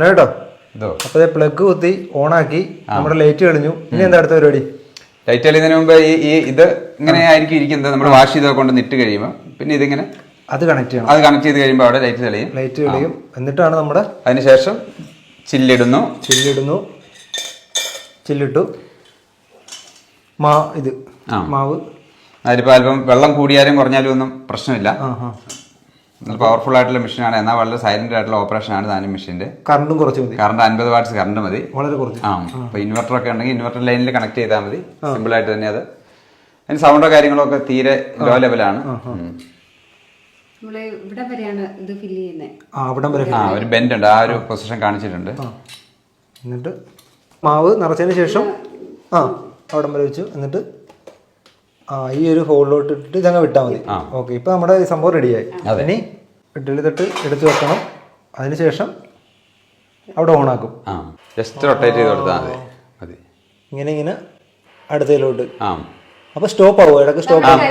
കേട്ടോ. അപ്പൊ പ്ലഗ് കുത്തി ഓണാക്കി നമ്മുടെ ലൈറ്റ് കളിഞ്ഞു. ഇനി എന്താ അടുത്ത പരിപാടി? ലൈറ്റ് കളിയുന്നതിന് മുമ്പ് ഈ ഇത് ഇങ്ങനെ ആയിരിക്കും ഇരിക്കുന്നത്. നമ്മൾ വാഷ് ചെയ്തൊക്കെ കൊണ്ട് നിട്ട് കഴിയുമ്പോൾ പിന്നെ ഇതിങ്ങനെ അത് കണക്ട് ചെയ്യണം. അത് കണക്ട് ചെയ്ത് കഴിയുമ്പോൾ അവിടെ ലൈറ്റ് തെളിയും. എന്നിട്ടാണ് നമ്മുടെ അതിനുശേഷം ചില്ലിടുന്നു. ചില്ലിട്ടു മാവ് അതിലിപ്പോൾ അല്പം വെള്ളം കൂടിയാലും കുറഞ്ഞാലും ഒന്നും പ്രശ്നമില്ല. പവർഫുൾ ആയിട്ടുള്ള മെഷീനാണ്, എന്നാൽ വളരെ സൈലന്റ് ആയിട്ടുള്ള ഓപ്പറേഷൻ ആണ് താനും മെഷീന്റെ. കറണ്ടും കുറച്ച് മതി. കറണ്ട് 50 വാട്ട്സ് കറണ്ട് മതി, വളരെ കുറച്ച്. അപ്പൊ ഇൻവെർട്ടർ ഒക്കെ ഉണ്ടെങ്കിൽ ഇൻവെർട്ടർ ലൈനിൽ കണക്ട് ചെയ്താൽ മതി. സിമ്പിൾ ആയിട്ട് തന്നെ അത്. അതിന് സൗണ്ടോ കാര്യങ്ങളോ ഒക്കെ തീരെ ലോ ലെവലാണ്. ഒരു ബെൻഡ് ഉണ്ട്, ആ ഒരു പൊസിഷൻ കാണിച്ചിട്ടുണ്ട്. എന്നിട്ട് മാവ് നിറച്ചതിന് ശേഷം അവിടം വരെ വെച്ചു. എന്നിട്ട് ഈ ഒരു ഹോളിലോട്ട് ഇട്ടിട്ട് ഇതങ്ങ് വിട്ടാൽ മതി. ഓക്കെ, ഇപ്പൊ നമ്മുടെ സംഭവം റെഡിയായി. ഇനി ഇഡ്ഡലി തട്ട് എടുത്ത് വെക്കണം. അതിനുശേഷം അവിടെ ഓണാക്കും. ജസ്റ്റ് റൊട്ടേറ്റ് ചെയ്ത് കൊടുത്താൽ മതി. ഇങ്ങനെ അടുത്തതിലോട്ട്. അപ്പൊ സ്റ്റോപ്പ് ആവും, ഇടയ്ക്ക് സ്റ്റോപ്പ് ആവും.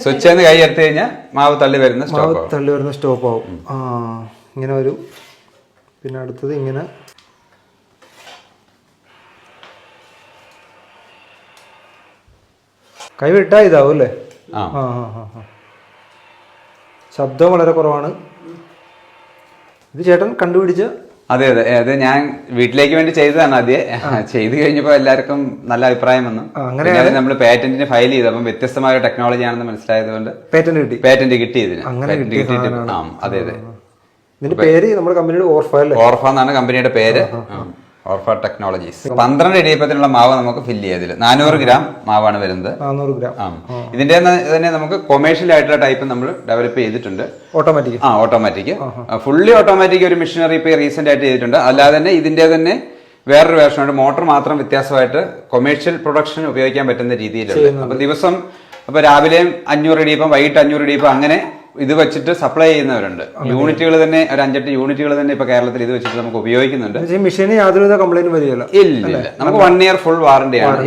സ്വിച്ച് കൈ എടുത്തു കഴിഞ്ഞാൽ മാവ് തള്ളി വരുന്ന സ്റ്റോപ്പ് ആവും. ഇങ്ങനെ വരും. പിന്നെ അടുത്തത് ഇങ്ങനെ കൈ വിട്ടാ ഇതാവും അല്ലേ? ശബ്ദം വളരെ കുറവാണ്. ഇത് ചേട്ടൻ കണ്ടുപിടിച്ച? അതെ അതെ അതെ, ഞാൻ വീട്ടിലേക്ക് വേണ്ടി ചെയ്തതാണ് ആദ്യം. ചെയ്ത് കഴിഞ്ഞപ്പോൾ എല്ലാവർക്കും നല്ല അഭിപ്രായം വന്നു. അങ്ങനെ നമ്മൾ പേറ്റന്റിന് ഫയൽ ചെയ്തു. അപ്പം വ്യത്യസ്തമായ ടെക്നോളജി ആണെന്ന് മനസ്സിലായതുകൊണ്ട് പേറ്റന്റ് കിട്ടി ഇതിന്. അതെ അതെ. ഇതിന്റെ പേര് നമ്മുടെ കമ്പനിയുടെ ഓർഫ എന്നാണ് കമ്പനിയുടെ പേര്. ഓർഫ ടെക്നോളജീസ്. 12 ഇടിയപ്പത്തിനുള്ള മാവ് നമുക്ക് ഫില്ല് ചെയ്യാം. ഇതിൽ 400 ഗ്രാം മാവാണ് വരുന്നത്. 400 ഗ്രാം. ഇതിന്റെ തന്നെ നമുക്ക് കൊമേഴ്ഷ്യൽ ആയിട്ടുള്ള ടൈപ്പ് നമ്മൾ ഡെവലപ്പ് ചെയ്തിട്ടുണ്ട്. ഓട്ടോമാറ്റിക് ഫുള്ളി ഓട്ടോമാറ്റിക് ഒരു മെഷീനറി ഇപ്പൊ റീസെന്റ് ആയിട്ട് ചെയ്തിട്ടുണ്ട്. അല്ലാതെ തന്നെ ഇതിന്റെ തന്നെ വേറൊരു വേർഷനുണ്ട്. മോട്ടോർ മാത്രം വ്യത്യാസമായിട്ട് കൊമേഴ്ഷ്യൽ പ്രൊഡക്ഷൻ ഉപയോഗിക്കാൻ പറ്റുന്ന രീതിയിലുണ്ട്. അപ്പൊ ദിവസം അപ്പൊ രാവിലെയും 500 ഇടിയപ്പം, വൈകിട്ട് 500 ഇടിയപ്പം, അങ്ങനെ ഇത് വെച്ചിട്ട് സപ്ലൈ ചെയ്യുന്നവരുണ്ട്. യൂണിറ്റുകൾ തന്നെ ഒരു 5-8 യൂണിറ്റുകൾ തന്നെ ഇപ്പൊ കേരളത്തിൽ ഇത് വെച്ചിട്ട് നമുക്ക് ഉപയോഗിക്കുന്നുണ്ട്. മെഷീന് യാതൊരുവിധ കംപ്ലൈന്റും വരികയില്ല. ഇല്ല, നമുക്ക് 1 ഇയർ ഫുൾ വാറന്റിയാണ്.